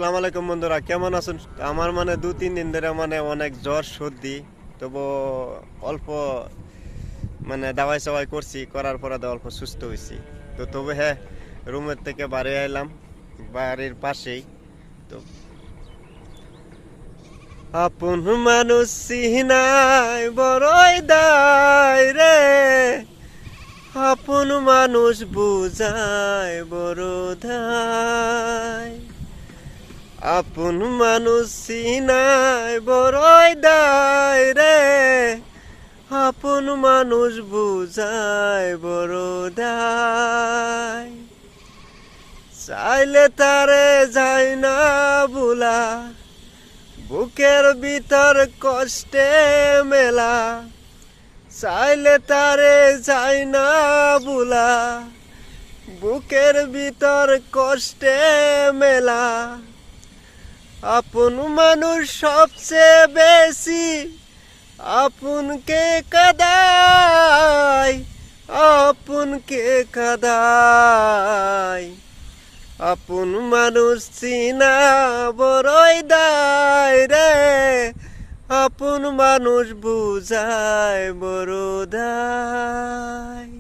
আসসালামু আলাইকুম বন্ধুরা, কেমন আছেন? আমার মানে 2-3 দিন ধরে মানে অনেক জ্বর সর্দি। তবু অল্প মানে দাওয়াই সাওয়াই করছি, করার পরে অল্প সুস্থ হয়েছি। তো তবে হ্যাঁ, রুমের থেকে বাইরে এলাম, বাড়ির পাশেই। তো আপন মানুষ চিনাই বড়ই দায় রে, আপন মানুষ বুঝায় বড় দায়। আপন মানুষ চিনাই বড়ই দায় রে, আপন মানুষ বুঝায় বড় দায়। চাইলে তারে যায় না বুলা, বুকের ভিতর কষ্টে মেলা। চাইলে তারে যায় না বুলা, বুকের ভিতর কষ্টে মেলা। আপন মানুষ সবচেয়ে বেশি আপনকে কাদায়, আপনকে কাদায়। আপন মানুষ চিনা বড়ই দায় রে, আপন মানুষ বুঝায় বড় দায়।